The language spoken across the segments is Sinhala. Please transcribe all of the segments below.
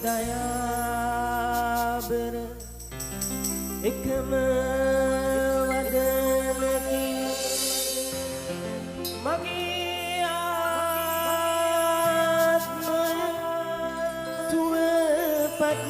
දයාබර එකම වදනකින් මගේ ආත්මය සුවපත්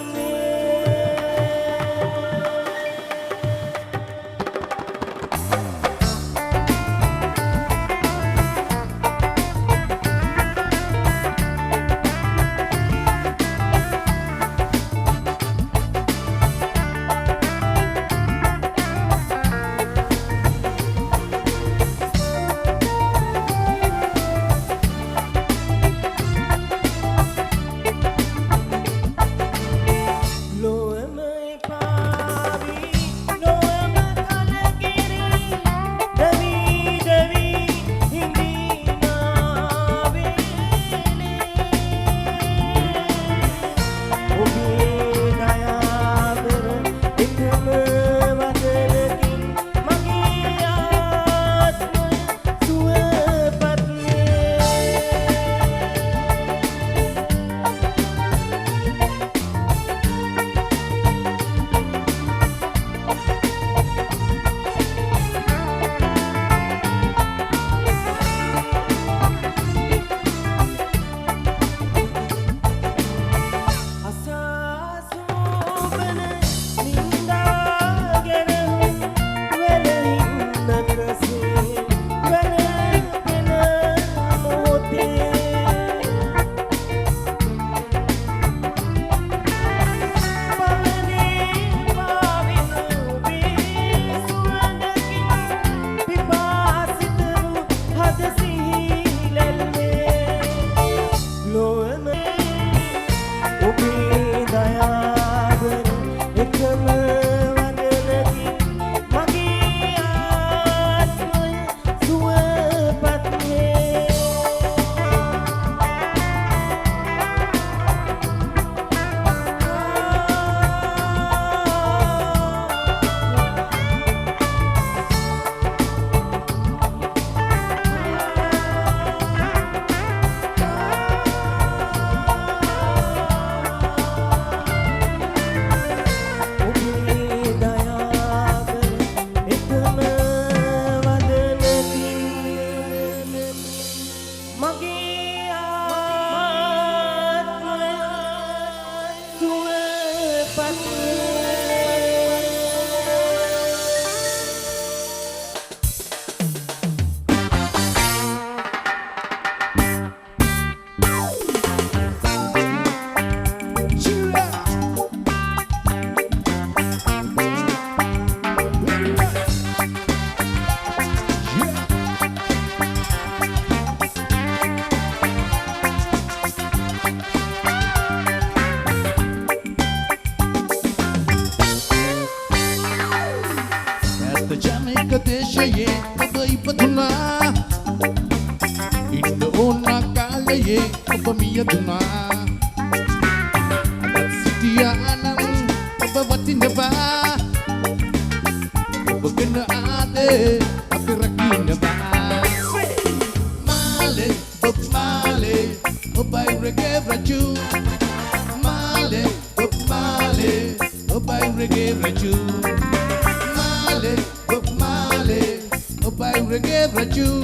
reggae raju.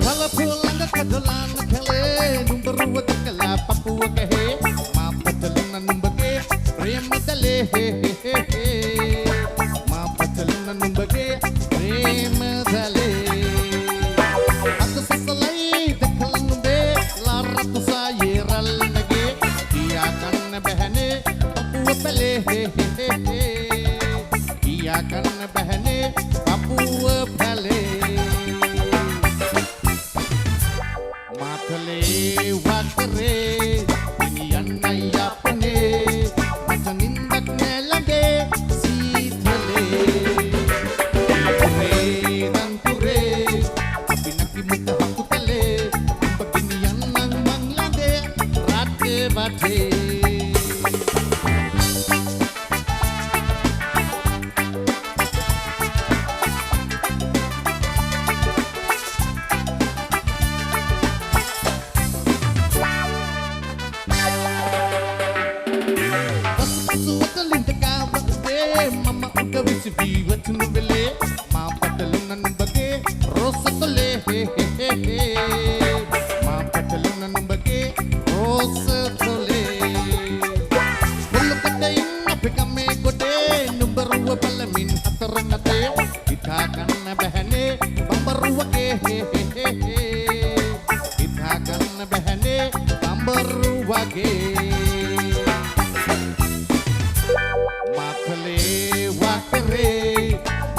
Palapulang kadalan kale numberuwa takala papuwa kahe mapatalunan numbage premadale mapatalunan numbage premadale aku sesalai dakalan numbe laratu sayiral nage iya kan behne papuwa pale iya kan behne papuwa pale Matale wakre inian naya pune macanindak nelage sithale pure dan pure pinaki muta hakutale beginian nang manglade rate bate Mama udah bisa viva tu novele, ma patalunan bage rosa tole, ma patalunan bage rosa tole. Bulu kadain nape kame gode, numberuwa balamin atarangate, kita kan behane bambaruwa ke, kita kan behane bambaruwa ke. Matale wakre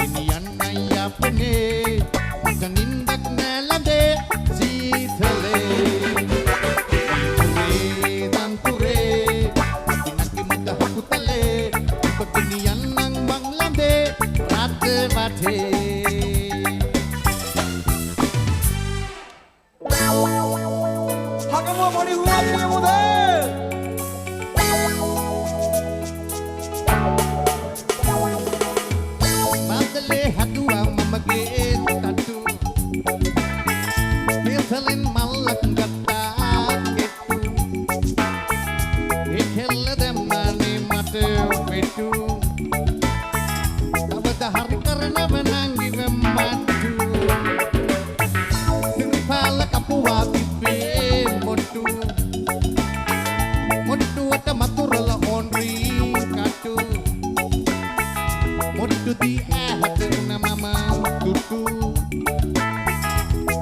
inian naya pune macanindak nelade sithale pure dan pure pinaki muda hakutale beginian nang banglade rate bate Hagamos 머리 후아지의 무대 Madale hadua mamage tatu Pisalin malak gata ketu Ekhella demane mate petu Tabada hari karena menangi membantu Siripala kapua pipe motu Motu ata maturala onri katu Motu di hatuna mama tutu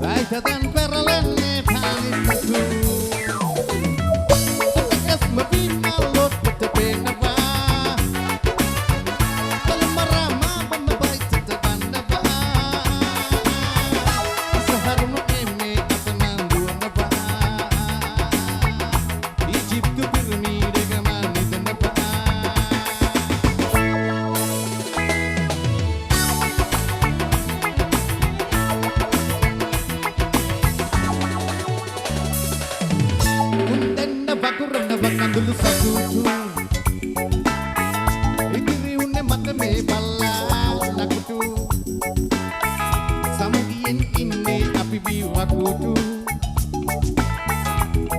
Baisa dan perlene paling tutu Tegas mepi malot tetepe naba Kalau marama pembabai tetepan naba Seharusnya eme atenang dua naba Ijib tu birmi degamani naba Undenna bakurna bakandulu satutu Idiri unne matame balla nakutu Samugien inne api biwakutu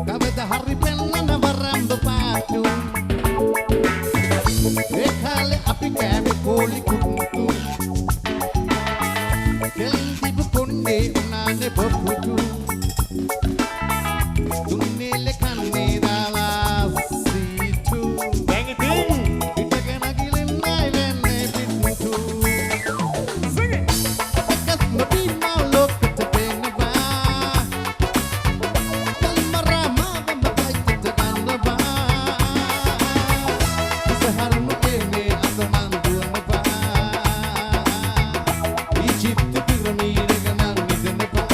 Kabeda hari pelana baram bepatu Ekale api kame koli kutu Keldi bukunde unane bokutu Tunile kanne dala situ 뱅이등 Itagana gilin nai venne bitu Tegas mepi malok tetepe naba Kalmarama bambabai tetepan naba Seharusnya eme ataman dua naba Ijib tu piramide gaman naba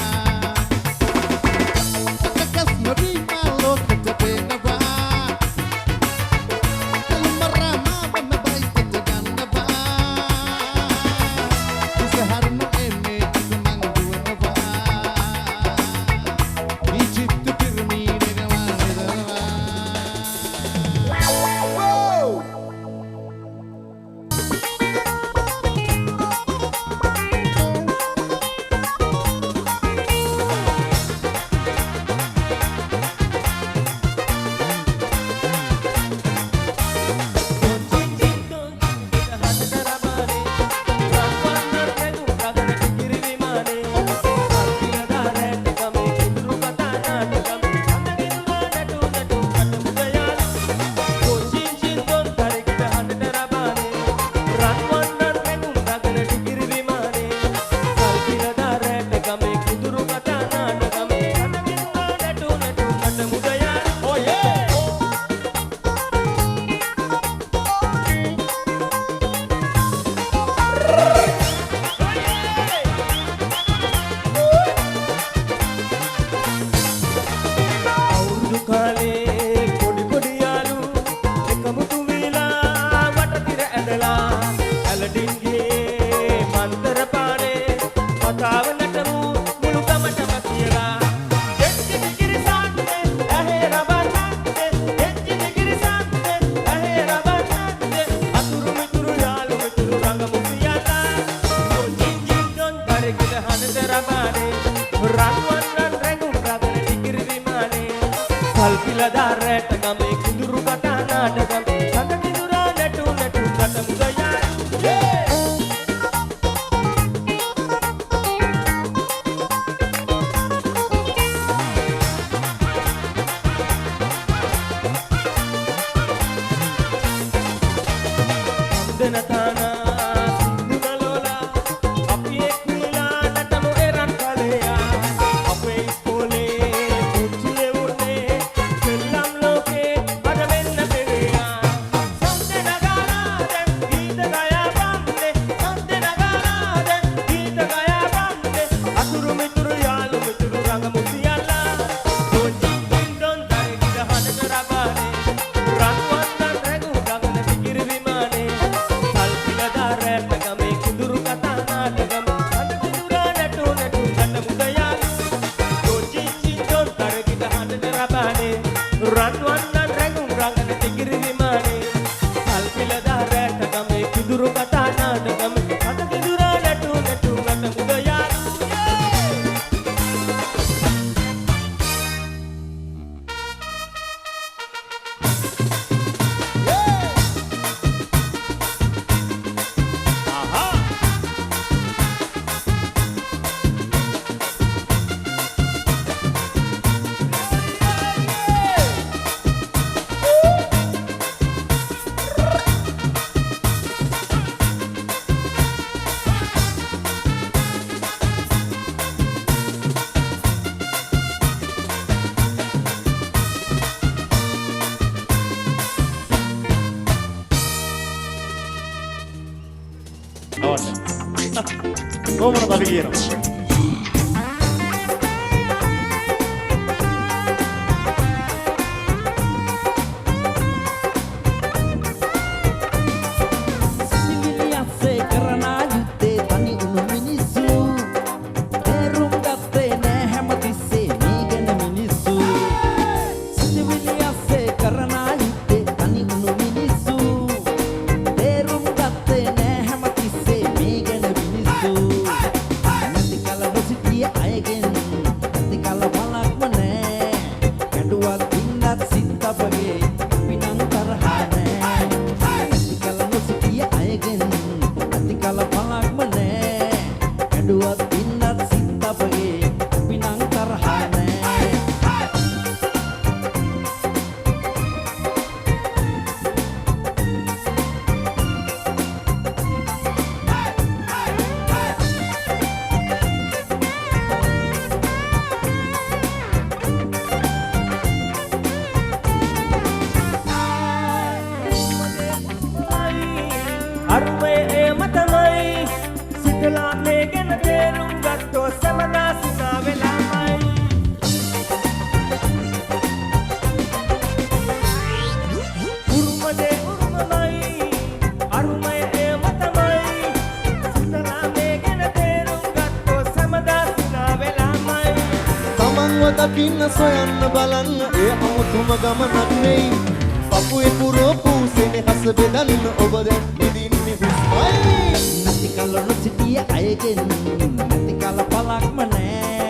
හනද රබානේ රන්වන් රැඟුම් රගන ටිකිරි විමානේ සල්පිල දාරට ගමේ කුඳුරු කතා නාටකම් සඳ කිඳුරා නැටු නැටු කටමු ගයා Denatana Nunalola Api ekula natamu eran kalea Ape iskole puchile urne Sellam loke adamenna pereya Sande nagara den geeta gaya bande Sande nagara den geeta gaya bande Aturu mituru yalu mituru ranga musiyalla Donji don dai gida hanaka rabane Ranwan dan regu rangana pikiri vimane Ranwan dan renggung rangan tigiri dimane Salpila darata game kuduru katana dagame kata kudura natu natu ngata mudayalu කොහොමද අපි කියනවා දකින්න සොයන්න බලන්න ඒ අමුතුම ගමනක් නෙයි පපුවේ පුරෝපු සෙනෙහස බෙදන්න ඔබ දැන් විඳින්නේ හුස්මයි නැති කල නොසිටිය අයගෙන් නැති කල පලක්ම නෑ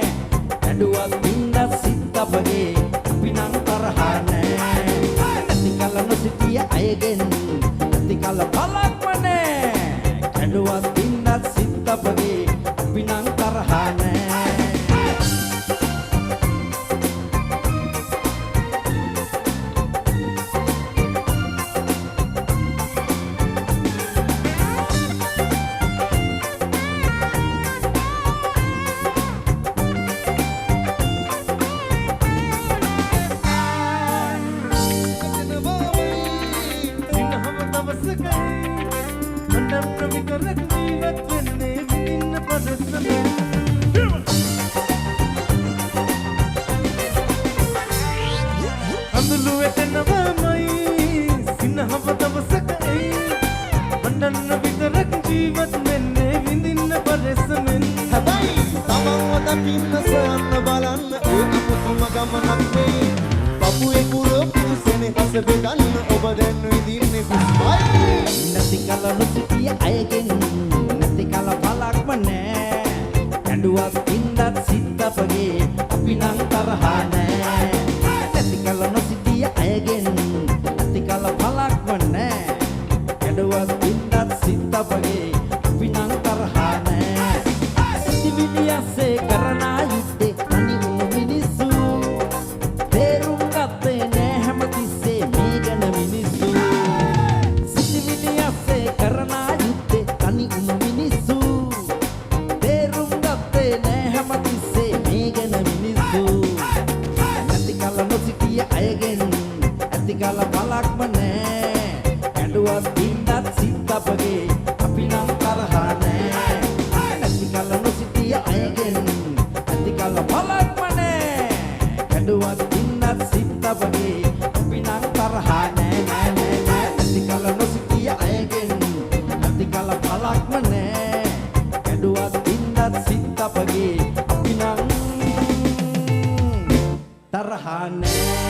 ඇඬුවත් බින්දත් සිත් අපගේ අපි නම් තරහා නෑ නැති කල නොසිටිය අයගෙන් නැති කල පලක්ම නෑ ඇඬුවත් බින්දත් සිත් අපගේ අපි නම් තරහා නෑ ඇඬුවත් ඉන්නත් සිත් අපගේ අපි නම් තරහ නෑ නැති කල නොසිටිය අයගෙන් නැති කල පලක්ම නෑ ඇඬුවත් ඉන්නත් සිත් අපගේ අපි නම් තරහ නෑ සිටිවිලි අස්සේ කරන යුත්තේ තනි වුණු මිනිස්සු තේරුම් ගත්තේ නෑ හැමතිස්සේ මේ ගැන මිනිස්සු සිටිවිලි අස්සේ කරන යුත්තේ තනි වුණු මිනිස්සු තේරුම් ගත්තේ නෑ හැමතිස්සේ මේ ගැන මිනිස්සු නැති කල නොසිටිය අයගෙන් ඇති කල බලක්ම නෑ ඇඬුවත් ඉන්නත් සිත් අපගේ අපි නම් තරහ නෑ නැති කල නොසිටිය අයගෙන් ඇති කල බලක්ම නෑ ඇඬුවත් ඉන්නත් සිත් අපගේ අපි නම් තරහ නෑ නැති කල නොසිටිය අයගෙන් ඇති කල බලක්ම නෑ ඇඬුවත් ඉන්නත් සිත් අපගේ අපි නම් තරහ නෑ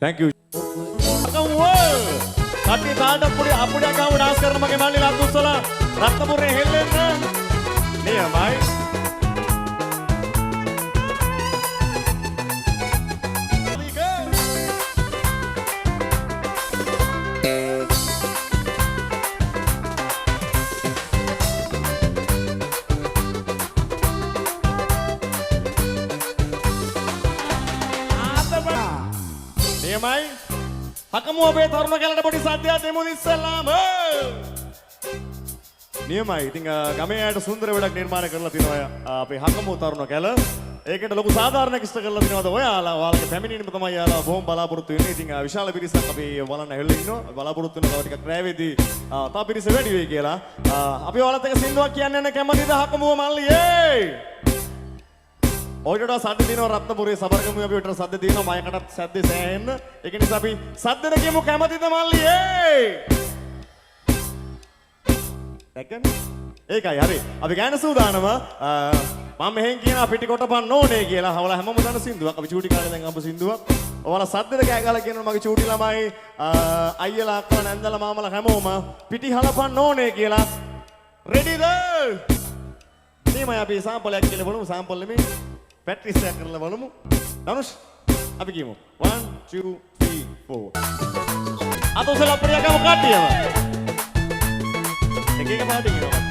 Thank you. කටි තාඩ අපුඩිය ගාව ඩාන්ස් කරන මගේ මල්ලිලා අතුස්සලා රත්නපුරේ හෙල්ලෙන්න. නියමයි. නියමයි. හකමු ඔබේ තරුණ කැලට පොඩි සද්දයක් දෙමු ඉස්සෙල්ලාම. නියමයි. ඉතින් ගමේ අයට සුන්දර වැඩක් නිර්මාණය කරලා තිනවා අපේ හකමු තරුණ කැල. ඒකට ලොකු සාධාරණයක් ඉෂ්ට කරලා තිනවද ඔයාලා. ඔයාලගේ පැමිණීම තමයි යාලා බොහොම බලාපොරොත්තු වෙන්නේ. ඉතින් විශාල පිරිසක් අපි බලන්න ඇවිල්ලා ඉන්නවා. බලාපොරොත්තු වෙනවා තව ටිකක් රැවේදී තව පිරිස වැඩි වෙයි කියලා. අපි ඔයාලත් එක්ක සින්දුවක් කියන්න යන කැමතිද හකමුව මල්ලියේ? ඔයිටට සද්ද දිනව රත්නපුරේ සබරගමුවේ අපි ඔයිටට සද්ද දිනව මයකටත් සද්දේ සෑහෙන්න. ඒක නිසා අපි සද්දෙට කියමු කැමතිද මල්ලියේ? දැක්කනේ? ඒකයි හරි. අපි ගෑන සූදානම මම මෙහෙන් කියනවා පිටිකොට පන්න ඕනේ කියලා. හවලා හැමෝම දන්න සින්දුවක්. අපි චූටි කාලේ දැන් අඹ සින්දුවක්. ඔයාලා සද්දෙට කෑ ගහලා කියනවා මගේ චූටි ළමයි අයියලා අක්කලා නැන්දලා මාමලා හැමෝම පිටි හලපන්න ඕනේ කියලා. රෙඩිද? මේ අපි සාම්පලයක් කියලා බලමු. සාම්පල් නෙමෙයි. පැට්‍රිස් එකක් කරලා බලමු. ධනුෂ් අපි කියමු 1 2 3 4. අතොසල අපරිය ගම කට්ටියම. එක එක පාටි කියනවා.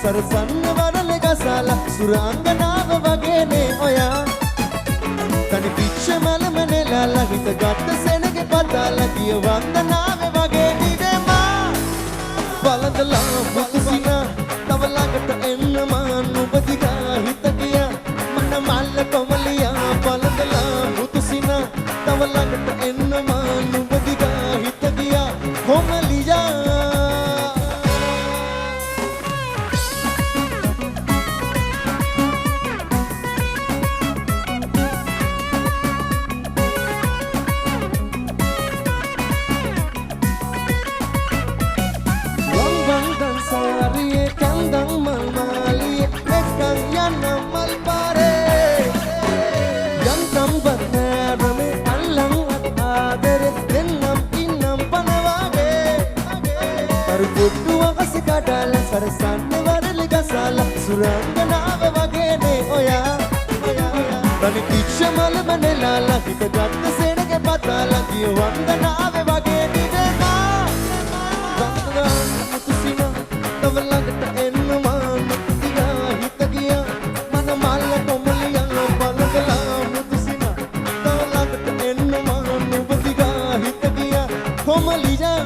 සරසන්න වරල ගසාලා සුරංගනාව වගේනේ ඔයා තනි පිච්ච මලම නෙලාලා හිත ගත්ත සෙනග පතාලා කිය වන්දනාව වගේ නිදෙමා බලදලා මුතුසිනා තව ළඟට එන්න මාන් උපදිගා හිත ගියා මන මල්ල කොමලියා බලදලා මුතුසිනා තව ළඟට එන්න මාන් උපදිගා හිත ගියා කොමලියා සරසන්න වරල ගසාලා සුරංගනාව වගේනේ ඔයා තනි පිච්ච මලම නෙලාලා හිත ගත්ත සෙනග පතාලා කිය වන්දනාව වගේ නිදෙමා වන්දනා මුතුසිනා තව ළඟට එන්න මාන පුතිගා හිත ගියා මන මල්ල කොමලියා බලගලා මුතුසිනා තව ළඟට එන්න මාන පුතිගා හිත ගියා කොමලියා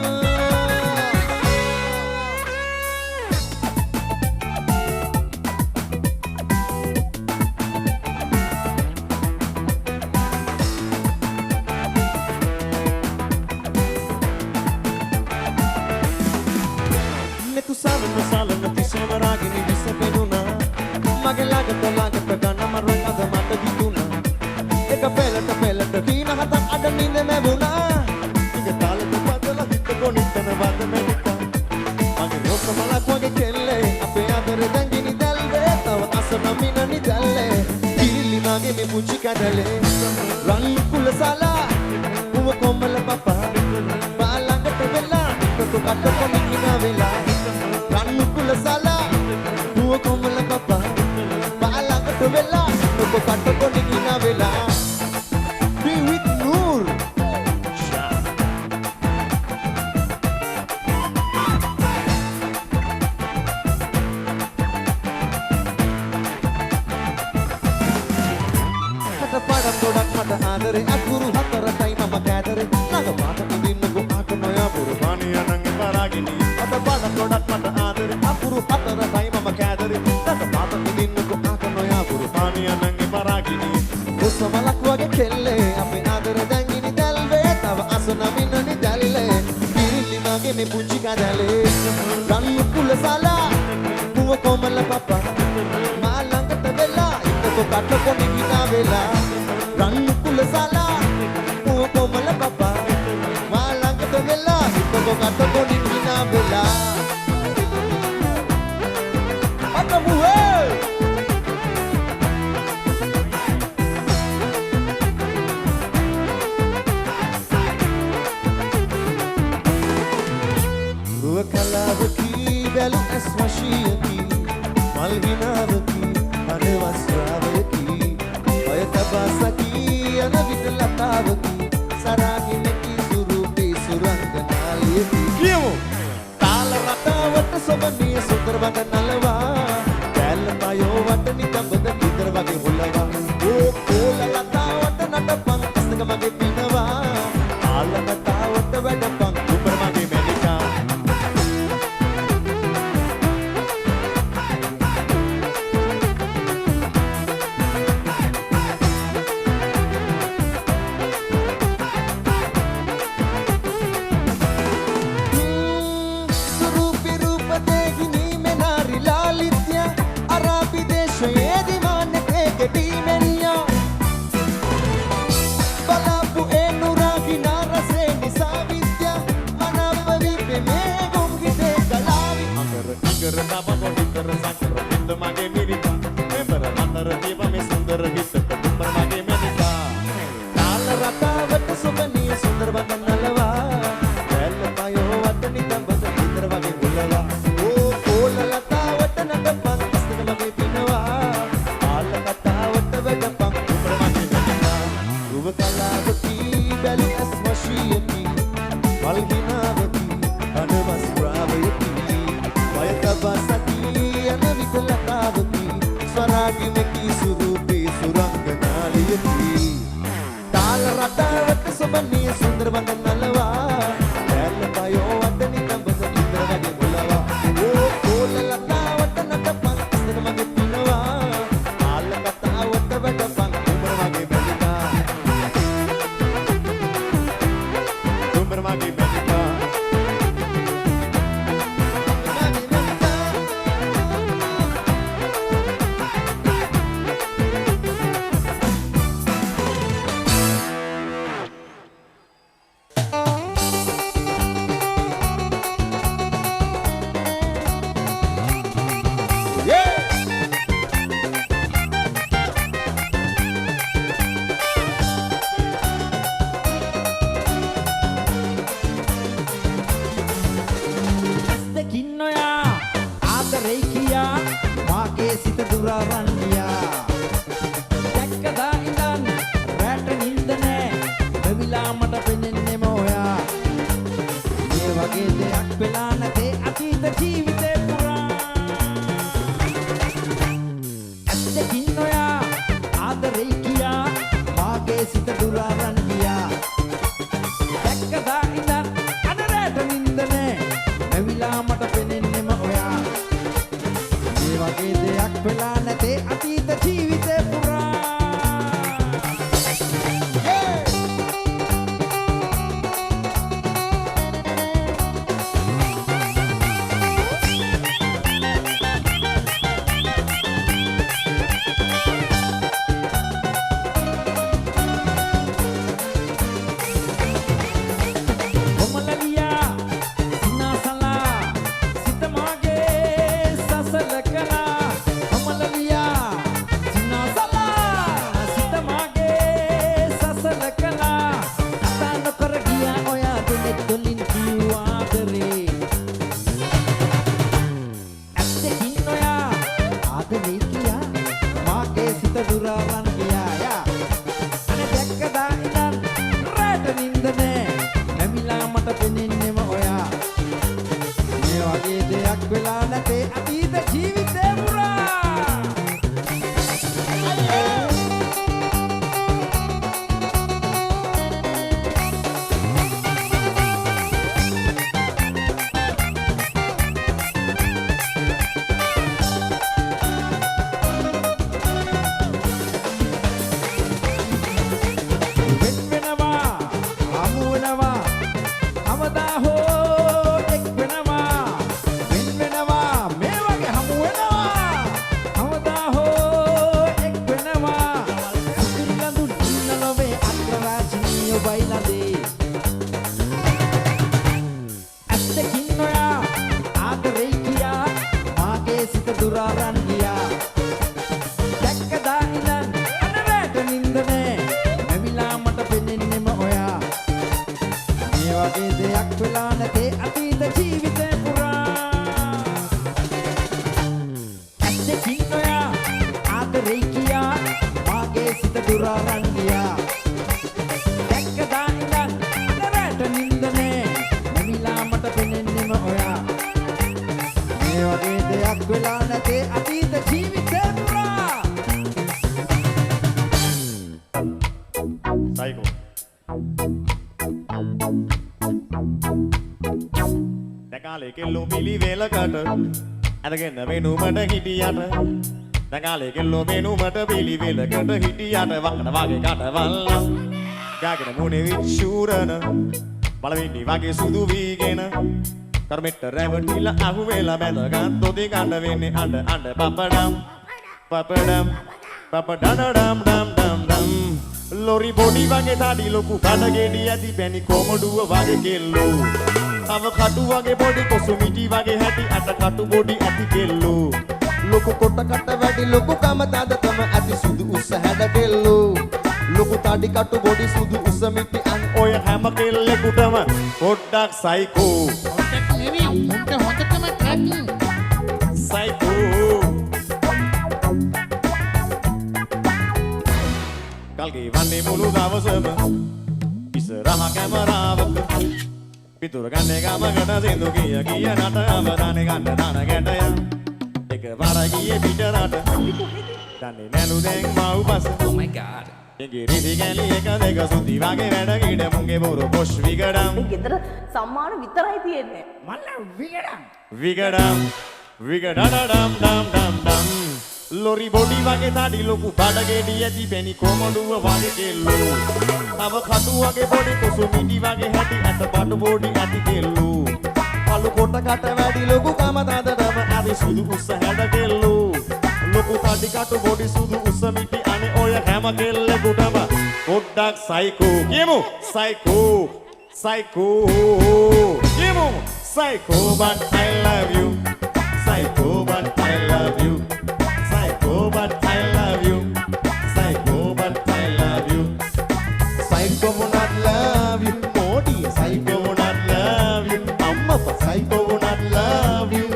කටකොණින් hina වෙලා රන් කුලසලා දුව කොමල පපා පාලකට වෙලා ඔබ කටකොණින් hina වෙලා be with Noor පාඩම් ගොඩක් මට ආදරේ අකුරු හතරටයි මම කෑදරේ ළඟ පාට ඉදින්නකෝ ආට නොයා පුරපානිය නම් එපාරාගිනී අත පාඩම් ගොඩක් මට ආදරේ අකුරු හතරටයි මම කෑදරේ ළඟ පාට ඉදින්නකෝ ආට නොයා පුරපානිය නම් එපාරාගිනී ඔසමලක් වගේ කෙල්ලේ අපේ ආදරේ දැන් ඉනි දැල්වේ තව අසන මින්නනි දැල්ලේ කිරිලි මගේ මේ පුංචි කඩලේ රන් කුලසලා මුව කොමල පපා මා ළඟට වෙලා ඉන්නකෝ කටකොණින් hina වෙලා රන් කුලසලා මුව කොමල පපා මා ළඟට වෙලා ඉන්නකෝ කටකොණින් hina වෙලා අතමුවේ රුව කලාවකි බැලු ඇස් වශීයකි මල් හිනාවකි අනවස් රාවයකි ඔය තබාසකි යන විට ලතාවකි සරාගිනකි සුරූපී සුරංගනාලියකි කියමු තාල රටාවට සොබනී සුන්දර වග නලවා කැල්ල පයෝ වට නිතඹද විතර වගේ හොලවා ඕ කෝල ලතාවට නටපන් අස්තක මගේ පිනවා ආල කතාවට වැඩපන් උඹර මගේ මෙලිකා ආදරේ කියා මාගේ සිත දුරාවන් ගියා යා අනේ දැක්කදා ඉඳන් රැට නින්ද නෑ නැමිලා මට පෙනෙන්නෙම ඔයා මේ වගේ දෙයක් වෙලා නැතේ අතීත ජීවිතේ පුරා අරගෙන වෙනුමට හිටියට දඟාලේ කෙල්ලෝ වෙනුමට පිළිවෙලකට හිටියට වක්කන වගේ කටවල්ලා ගාගෙන මුනේ විචූරන බලවින්නි වගේ සුදු වීගෙන කර්මෙට රැවටිලා අහු වෙලා බැඳගත් ගන්න වෙන්නේ අඬ පපඩම් පපඩඩම් ඩම් ඩම් ඩම් ලොරි බොඩි වගේ තාඩි ලොකු කඩගෙඩි ඇති පැණි කොමඩුව වගේ කෙල්ලෝ තව කටු වගේ බොඩි කොසු මිටි වගේ හැටි අට කටු බොඩි ඇති කෙල්ලෝ ලොකු කොට කට වැඩි ලොකු කම තද තම ඇති සුදු උස්ස හැඩ කෙල්ලෝ ලොකු තඩි කටු බොඩි සුදු උස්ස මිටි අන් ඔය හැම කෙල්ලෙකුටම පොඩ්ඩක් සයිකෝ හොඳට නෙවෙයි මුන්ට හොඳටම ට්‍රැකින් සයිකෝ කල්ගේ වන්නේ මුළු දවසම ඉස්සරහ කැමරාවක පිටුර ගන්නේ ගමකට සින්දු කිය නට අවදානේ ගන්න දාන ගැටය එක වර ගියේ පිටරට දන්නේ නැලු දැන් මව්පස Oh my god. එගේ රිදි ගැලි එක දෙක සුදි වගේ වැඩ කිඩ මුංගේ බොරු පොෂ් විගඩම් ගෙදර සම්මාන විතරයි තියෙන්නේ. විගඩම් විගඩඩම් ඩම් ඩම් ඩම් ලොරි බොඩි වගේ තාඩි ලොකු බඩගෙඩි ඇති පැණි කොමඩුව වගේ කෙල්ලෝ තව කටු වගේ බොඩි කොසු මිටි වගේ හැටි අත බඩු බොඩි ඇති කෙල්ලෝ පළු කොට කට වැඩි ලොකු කම තද තම ඇති සුදු උස්ස හැඩ කෙල්ලෝ ලොකු තඩි කටු බොඩි සුදු උස්ස මිටි අනේ ඔය හැම කෙල්ලෙකුටම පොඩ්ඩක් සයිකෝ කියමු සයිකෝ කියමු psycho but I love you Psycho but I love you Psycho but I love you Psycho but I love you Psycho would not love you Modi Psycho would not love you Amma Psycho would not love you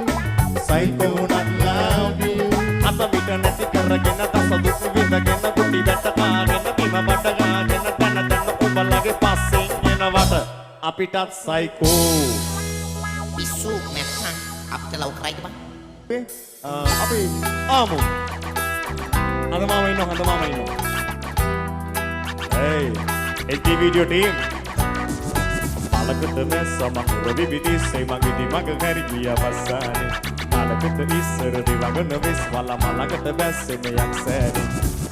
Psycho would not love you අත විට නැති කරගෙන දස දුක් විඳගෙන කුටි වැට කාගෙන බිම බඩ ගාගෙන තන උඹලගේ පස්සෙන් එනවට අපිටත් සයිකෝ පිස්සු නැත්නම් අපිට ලව් කරයිද බං? අපි ආමු අද මාම ඉන්නවා hey HG video team Malakut mesama Robi bidisse magidi magari giya passane Malakut issara divagana vis wala malakat besse me yaksane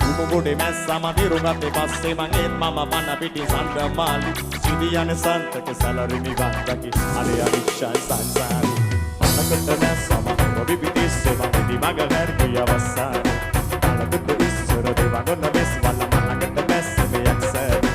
Umu bode mesama dirungatte passe manget mama panna piti sanda mali Sidiyane santake salari mi vandaki ale avishal sansari Malakut mesama Robi bidisse magidi magari giya passane Malakut issara divagana vis wala malakat besse me yaksane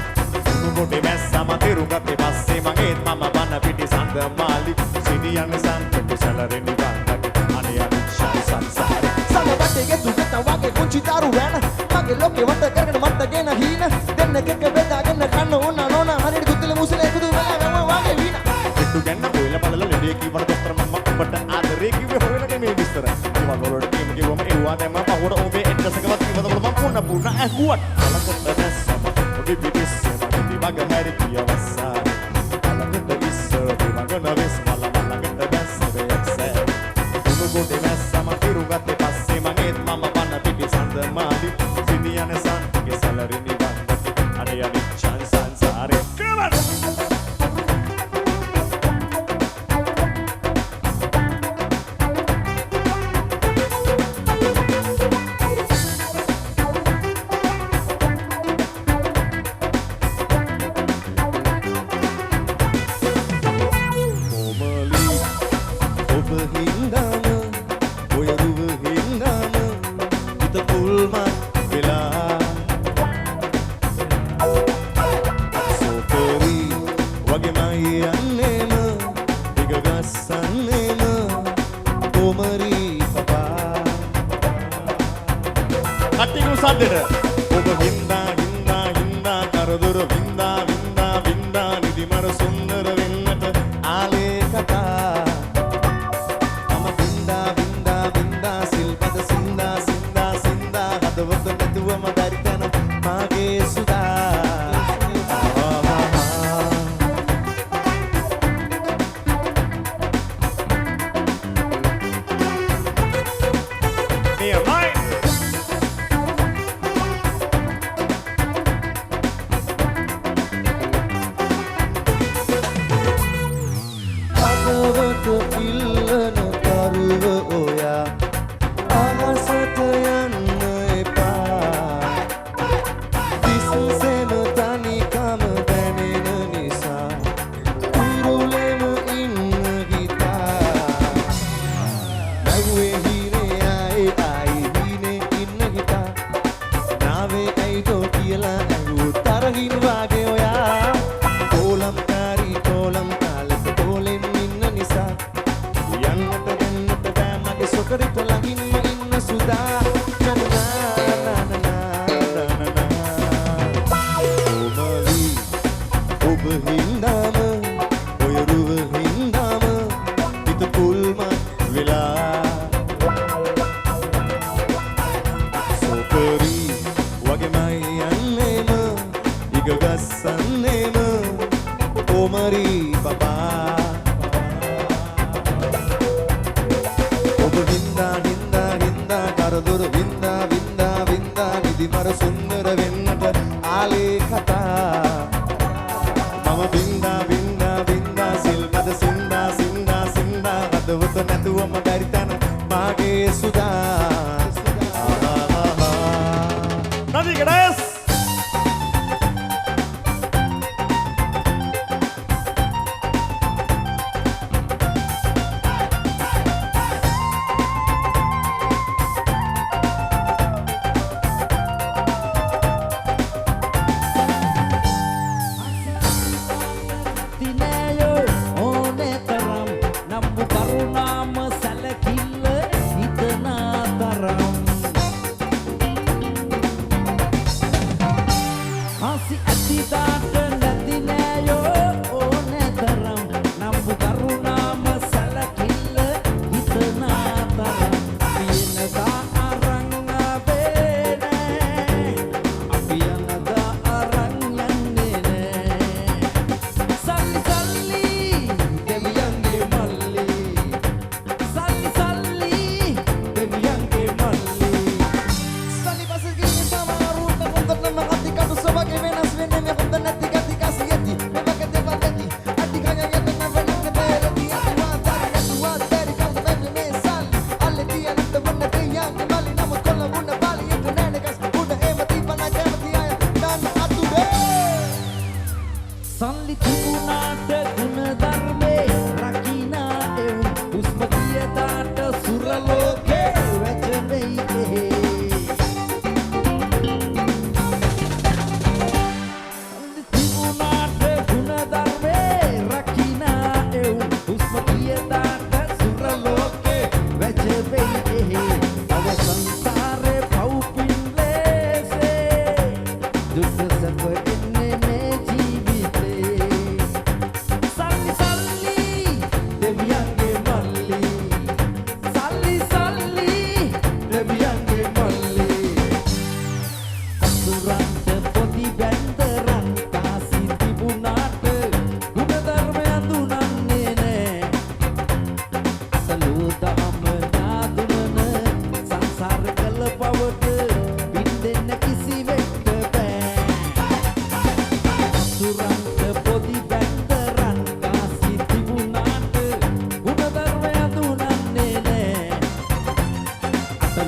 Umu mesama dirungatte passe manget mama panna piti sanda mali Sidiyane santake salari mi vandaki ale avishal sansari Sama battege sugata wage kunchi taru vena Mage loke vata karagana matta gena hina Denna kekka bedagena kanna onna nona Hanidi guttile musile kudu vela wage veena Kettu ganna hoyla balala lede ki wada dostra mamma ubbata aadare kiwe hoyla ge me vistara දේවල් වලට කියමු කිව්වම ඒවා දැන් මම පහුවට ඔබේ ඇඩ්‍රස් එකවත් ඉවතවල මම පුන්න ඇහුවත් කලකට දැස්සම ඔබේ පිටිස්සේ මගේ දිවග හැරි කියවස්සා කලකට ඉස්සර දිවග නවෙස් මල මලකට දැස්සේ යක්සේ උගොඩේ නැස්සම තිරුගත්තේ පස්සේ මගේත් මම වන්න පිටි සඳ මාලි සිනියන සන්තිගේ සැලරි නිවන්දති අනේ අනිච්චන් සංසාරේ කවර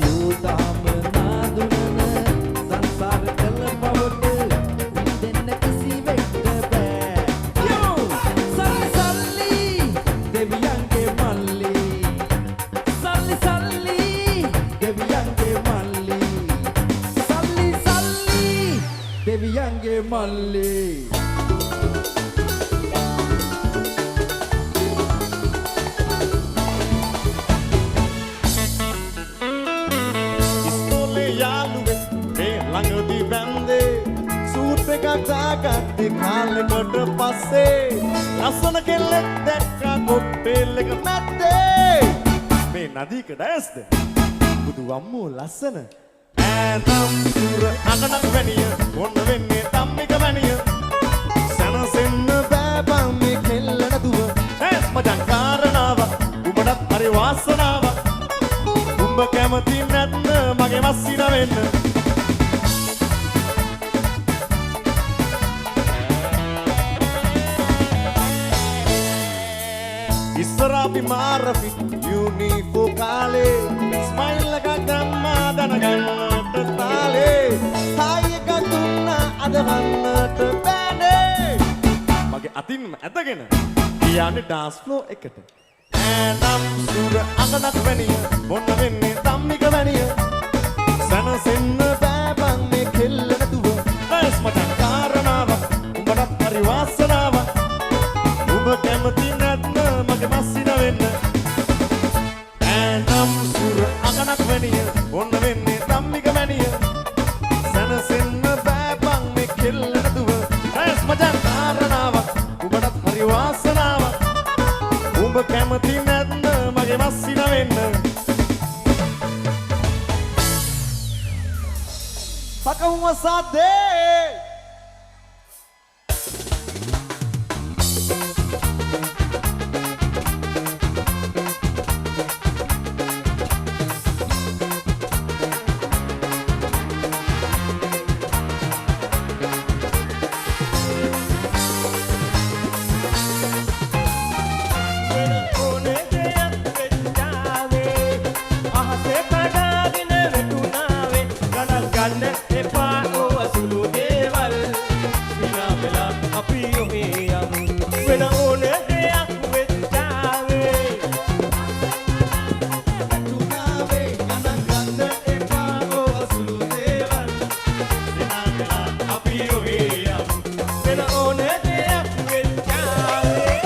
ලෝතාම නාදුනන සංසාර කළ බවට විඳෙන්න කිසිවෙක්ට බෑ යෝ සල්ලි සල්ලි දෙවියන්ගේ මල්ලි සල්ලි සල්ලි දෙවියන්ගේ මල්ලි සල්ලි සල්ලි දෙවියන්ගේ මල්ලි ඉස්කෝලේ යාළුවෙක් මේ ළඟදී බැන්දේ සූට් එකක් දාගත්තේ කාලෙකට පස්සේ ලස්සන කෙල්ලෙක් දැක්කා කොක්ටේල් එක මැද්දේ මේ නදීක ඩයස්ද බුදු අම්මෝ ලස්සන ඈනම් සුර අකනක් වැනිය ඔන්න වෙන්නේ තම්මික වැනිය සනසෙන්න බෑ බං මේ කෙල්ල නදුව ඇස් මචං කාරණාවක් උඹටත් හරි වාසනාවක් උඹ කැමති නැත්නම් මගේ වස්සින වෙන්න ඉස්සර අපි මාරපි යුනිෆෝ කාලේ ස්මයිල් එකක් දැම්මා දැනගන්නට තාලේ තායි එකක් දුන්නා අදවන්නට බෑනේ මගේ අතින්ම ඇදගෙන කියන්නේ ඩාන්ස් ෆ්ලෝ එකට ඈනම් සුර අඟනක් වැනිය මොන්න වෙන්නේ තම්මික වැනිය සනසෙන්න බෑ බං මේ කෙල්ල නදුව ඇස් මචං කාරණාවක් උඹටත් හරි වාසනාවක් උඹ කැමති නැත්නම් මගේ මස්සින වෙන්න ඈනම් සුර අඟනක් වැනිය මොන්න වෙන්නේ තම්මික වැනිය සනසෙන්න බෑ බං මේ කෙල්ල නදුව ඇස් මචං කාරණාවක් උඹටත් හරි වාසනාවක් උඹ කැමති නැත්නම් මගේ මස්සින වෙන්න පකවුම සාදේ ඕනේ දෙයක් වෙච්චාවේ අහසේ කඩාගෙන වැටුණාවේ ගණන් ගන්න එපා ඕව සුළු දේවල් විනා වෙලා අපි ඔහේ යමු වෙන ඕනේ දෙයක් වෙච්චාවේ වැටුණාවේ ගණන් ගන්න එපා ඕව සුළු දේවල් විනා වෙලා අපි ඔහේ යමු වෙන ඕනේ දෙයක් වෙච්චාවේ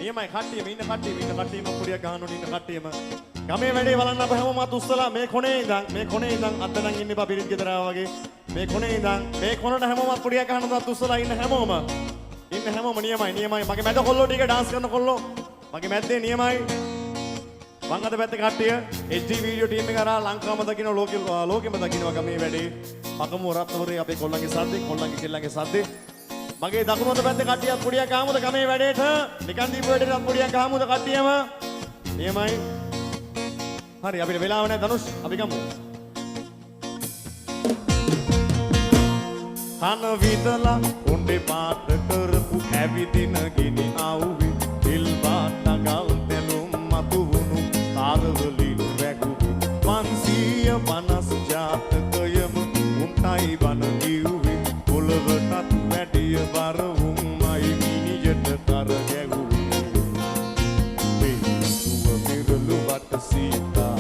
නියමයි කට්ටියම ඉන්න කට්ටියම පුඩියක් ගහන්න ඕන ඉන්න කට්ටියම. ගමේ වැඩේ බලන්න අප හැමෝමත් උස්සලා මේ කොනේ ඉඳන් අත නම් ඉන්න එපා පිරිත් ගෙදර ආවා වගේ. මේ කොනේ ඉඳන් මේ කොනට හැමෝමත් පුඩියක් ගහන්නවත් උස්සලා ඉන්න හැමෝම. නියමයි. මගේ මැද කොල්ලෝ ටික ඩාන්ස් කරන කොල්ලෝ. මගේ මැද්දේ නියමයි. වං අත පැත්තේ කට්ටිය HD වීඩියෝ ටීම් එක කරා ලංකාවම දකින්න ලෝකෙම දකින්නවා ගමේ වැඩේ. පකමු රත්නපුරේ අපේ කොල්ලන්ගේ සද්දේ කොල්ලන්ගේ කෙල්ලන්ගේ සද්දේ. මගේ දකුණු අත පැත්තේ කට්ටියක් පුඩියක් ගහමුද ගමේ වැඩේට? නිකන් දීපු වැඩේට පුඩියක් ගහමුද කට්ටියම? නියමයි. හරි අපිට වෙලාව නැහැ ධනුෂ් අපි ගමු. කන විදලා කොණ්ඩේ පාට කරපු ඇවිදින ගිනි ආවුවේ තිල් පාටගල් දෙනුම් මතු වුණු තාරවලින් වැගුවි 550 ජාතකයම උන්ටයි බන කිව්වේ පොළවටත් වැඩිය බර වුම්මයි මිනිජට කර ගැහුවේ මේ දුව පෙරළු වට සීතා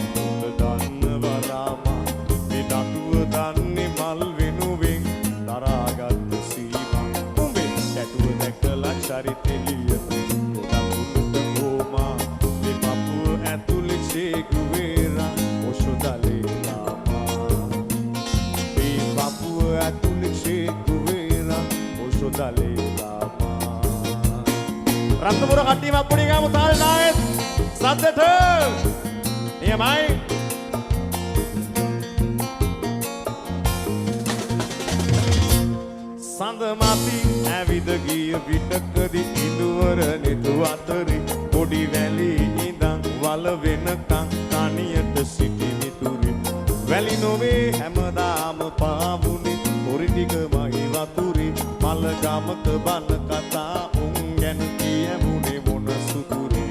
දන්න වරාමා මේ නටුව දන්නේ මල් වෙනුවෙන් තරාගත් සීමා උඹේ ඇටුව දැකලා චරිතෙලිය ගොඩක් ගෝමා මේ පපුව ඇතුලේ ශේකුවේරා ඔෂොදලේලාමා මේ පපුව ඇතුලේ ශේකුවේරා ඔෂොදලේලාමා රත්නපුර කට්ටියම අපුඩි ගාමු තාල් නායත් සද්දට නියමයි සඳ මති ඇවිද ගිය පිටකදී ඉඳුවර නිතු අතරේ පොඩි වැලි ඉඳන් වල වෙනකන් තනියට සිටි මිතුරේ වැලි නොවේ හැමදාම පාවුනේ පොරි ටිකමයි වතුරේ මල ගමක බන කතා උන් ගැන කියමුනේ මොන සුදුරේ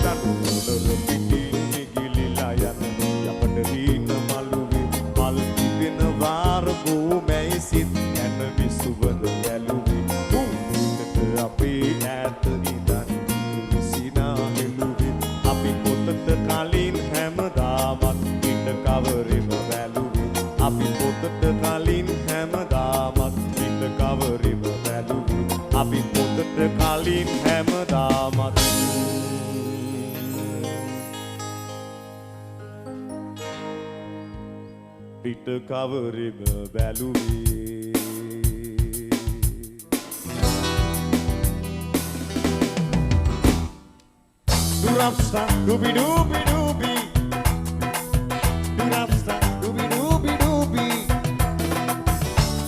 දඩුවල පිටින් ගිලිලා යන යපඩ වීන මලුවේ මල් පිපෙන වාර බොමැයි සිත් සුබද ගැලුවේ උන්ට අපේ ඈත ඉඳන් විසිනා හෙළුවේ අපි පොතට කලින් හැමදාමත් පිට කවරෙම වැළුවේ අපි පොතට කලින් හැමදාමත් පිට කවරෙම වැළුවේ අපි පොතට කලින් හැමදාමත් පිට කවරෙම වැළුවේ Durapsta, dooby dooby dooby. Durapsta, dooby dooby dooby.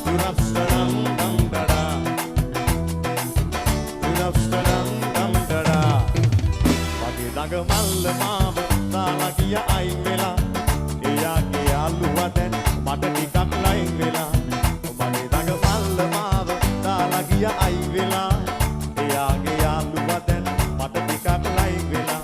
Durapsta dum dum da da. Durapsta dum dum da da. Mage daga mall maav dala giya ayin vela. Eyage aluwa den mata tikak lain vela. Mage daga mall maav dala giya ayin vela. Eyage aluwa den mata tikak lain vela.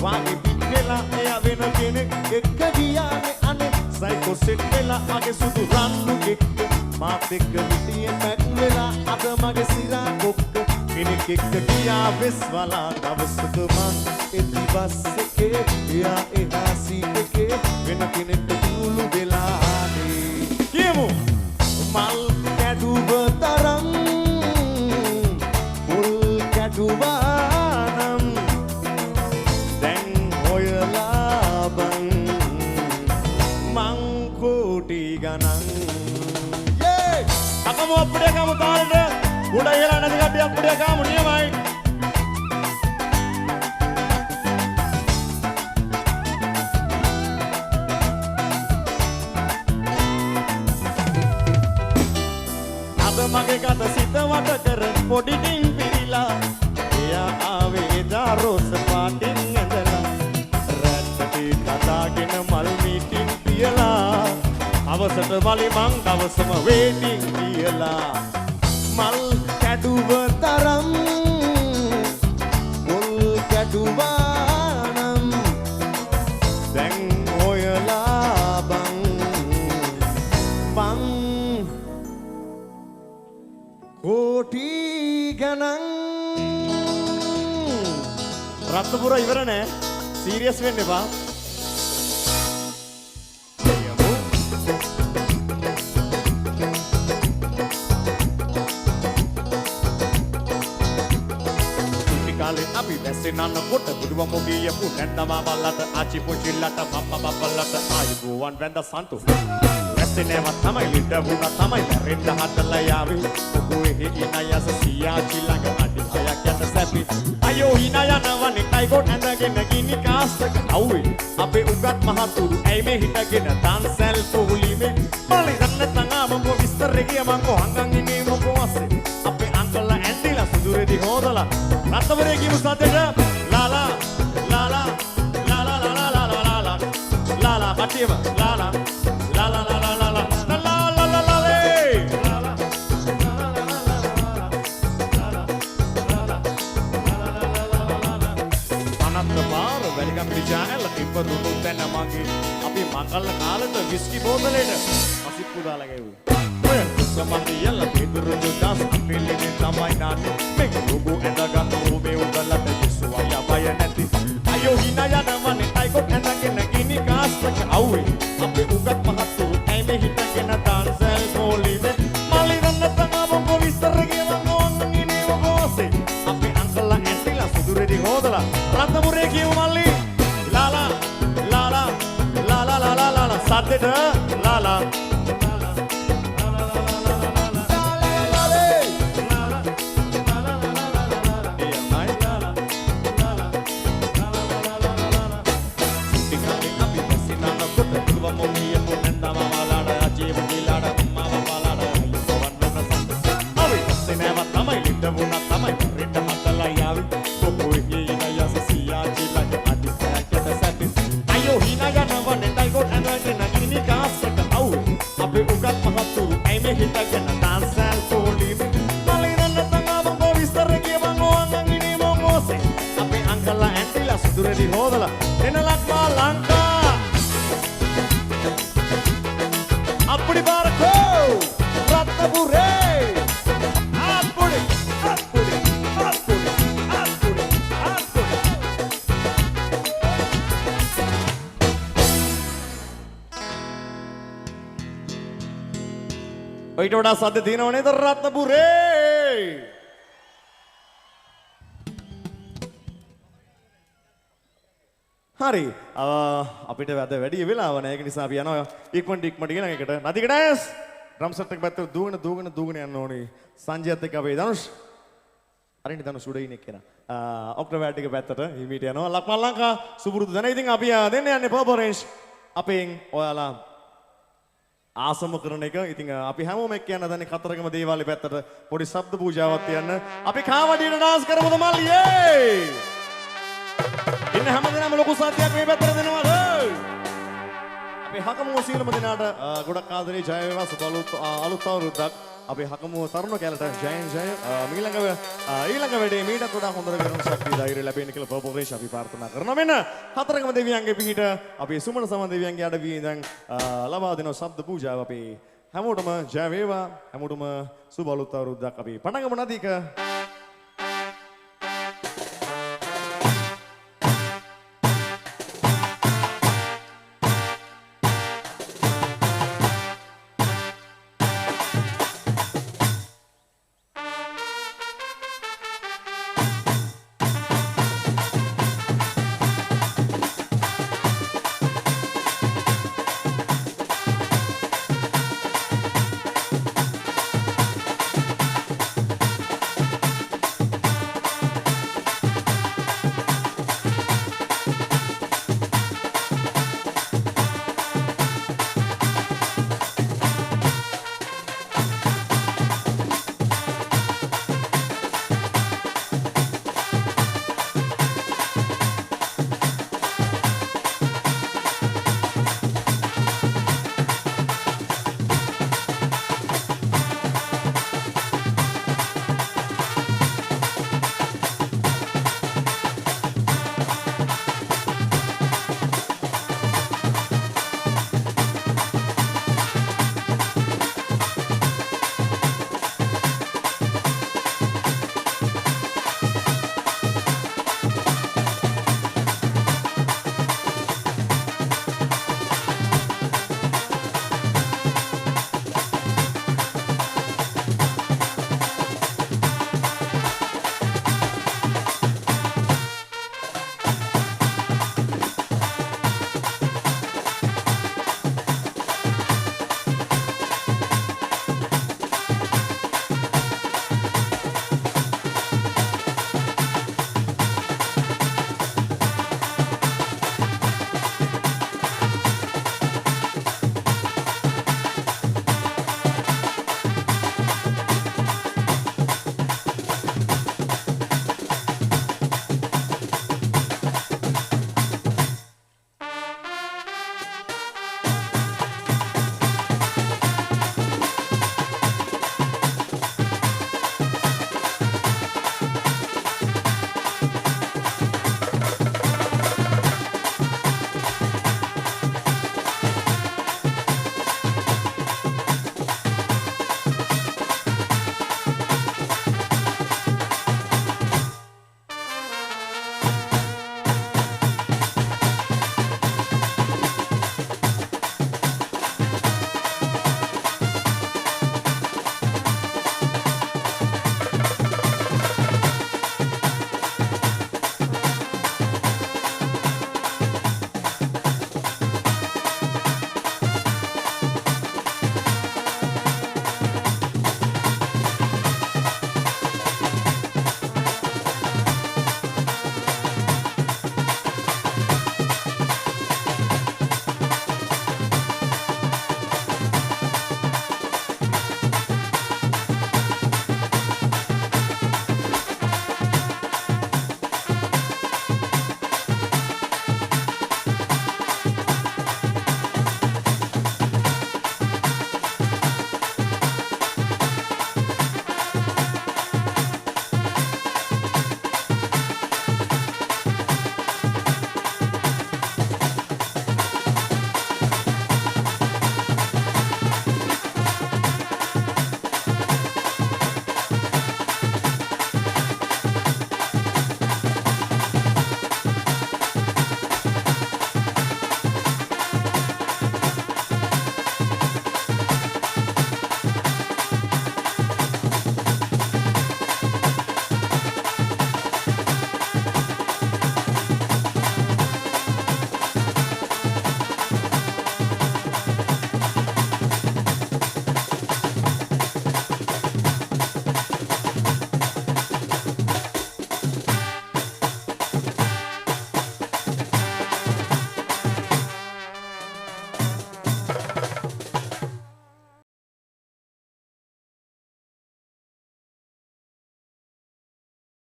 Wage pitela eya වෙන කෙනෙක් එක්ක ගියානේ අනේ සයිකෝ සෙට් වෙලා මගේ සුදු රන්දු එක්ක මාත් එක්ක හිටියේ පැක් වෙලා අද මගේ සිරා කොක්ක කෙනෙක් එක්ක ගියා වෙස්වලා දවසක මං එදි බස් එකේ එයා එහා සීට් එකේ වෙන කෙනෙක් තුළු වෙලානේ කියමු මල් කැඩුව තරම් මුල් කැඩුවා නම් Kamu apde kamu tahu udah hilang nanti kati apde kamu nih mai. Ada mage kata sita wata keren podi ding pirila. Ya ave daro sepatin ngandala. Rati kata gina mal meeting piala. අවසට බලි මං දවසම වේටිං කියලා මල් කැඩුව තරම් මුල් කැඩුවා නම් දැන් හොයලා බං කෝටි ගණන් රත්නපුර ඉවර නෑ සීරියස් වෙන්න එපා වෙසිනන්න කොට බුදුම මොගිය පුනන්දම බල්ලට ආචි පුචිල්ලට මම්ම බබල්ලට ආයුබෝවන් වැඳ සන්තු වැසිනේව තමයි ලිට වුණා තමයි මැරෙන්න හදලා යාවි ඔබේ හිිනයස සියාචි ළඟ අඩි හයක් යට සැපි අයෝ හිනා යනවනේ කයිගොඩ ඇඳගෙන ගිනි කාස්ටක අවුවේ අපේ උගත් මහතුරු ඇයි මේ හිටගෙන තන්සැල් පොහුලිමේ මලි දන්න තංගම මො විස්තර ගිය මං කොහංගන් ඉන්නේ මොකෝ අස්සේ අපේ අංකල්ලා ඇන්ටිලා සුදුරේදි හොදලා රත්තරේ කියමු සතේට ලාලා ලාලා ලාලා ලාලා ලාලා ලාලා ලාලා කටියම ලාලා ලාලා ලාලා ලාලා ලාලා ලාලා ලාලේ ලාලා අනන්ත පාර වැලිගම් පිළිචානල තිබ්බදුණු තැන මගේ අපි මකල්ල කාලෙට විස්කි බෝතලෙට අසිප්පු දාලා ගෙවුවා ඔය කුසමන්දි යල්ල පිටුරු දුදාස් පිළිනේ තමයි නාන්නේ මේක ලොගු ඇඳගන්න ඕමේ උදලට දිස්සුවා යබය නැති අයෝ හිනා යනවනේ ටයිකොට් ඇඳගෙන ගිනි කාස්ටක අවුවේ අපේ උගත් මහතුරු ඇයි මේ හිටගෙන ඩාන්සල් පොලිමේ මලි රන්න තංගම කො විස්තර ගියවන් ඕන්ගිනේ මොකෝසේ අපේ අංකල්ලා ඇන්ටිලා සුදුරේදි හොදලා රත්නපුරේ කියමු මල්ලි ලාලා ලාලා ලාලා ලාලා ලාලා සද්දෙට ලාලා හිටගෙන දාන්සල් පොලිමේ මලිනන්න තංගම කො විස්තර කියවන් ඕංගන් ඉනේ මොකෝසේ අපේ අංකල්ලා ඇන්ටිලා සුදුරේදි හොදලා එනලක් මා ලංකා අප්පුඩි බාරකෝ රත්නපුරේ අප්පුඩි අප්පුඩි අප්පුඩි අප්පුඩි අප්පුඩි ඊට වඩා සද්ද තියෙනව නේද රත්නපුරේ හරි අපිට වැද වැඩි වෙලාව නැහැ ඒක නිසා අපි යනවා ඉක්මනට ගෙන එකට නදික ඩෑන්ස් ඩ්‍රම් සෙට් එක පැත්තට දුවගෙන යන්න ඕනේ සංජයත් එක්ක අපේ ධනුෂ් අරින්න ධනුෂ් උඩ ඉන්නේ කෙනා ඔක්ටෝබර් ටික පැත්තට හිමීට යනවා ලක්මන් ලංකා සුපුරුදු දැන ඉතින් අපි දෙන්න යන්නේ පර්පල් රේන්ජ් අපෙන් ඔයාලා ආසම කරන එක ඉතින් අපි හැමෝම එක්ක යන දන්නේ කතරගම දේවාලේ පැත්තට පොඩි ශබ්ද පූජාවක් තියන්න අපි කාවඩියට ඩාන්ස් කරමුද මල්ලියේ ඉන්න හැමදෙනාම ලොකු සාතියක් මේ පැත්තට දෙනවද අපි හකමුව සීලම දෙනාට ගොඩක් ආදරේ ජය වේවා සුබ අලුත් අවුරුද්දක් අපි හකමුව තරුණ කැලට ජයෙන් ජය ඊළඟ වැඩේ මීටත් වඩා හොඳට කරන ශක්තිය ධෛර්යය ලැබෙන්න කියලා පර්පල් රේන්ජ් අපි ප්‍රාර්ථනා කරනවා මෙන්න කතරගම දෙවියන්ගේ පිහිට අපි සුමන සම දෙවියන්ගේ අඩවියේ ඉඳන් ලබා දෙන ශබ්ද පූජාව අපි හැමෝටම ජය වේවා හැමෝටම සුබ අලුත් අවුරුද්දක් අපි පටන් ගමු නදීක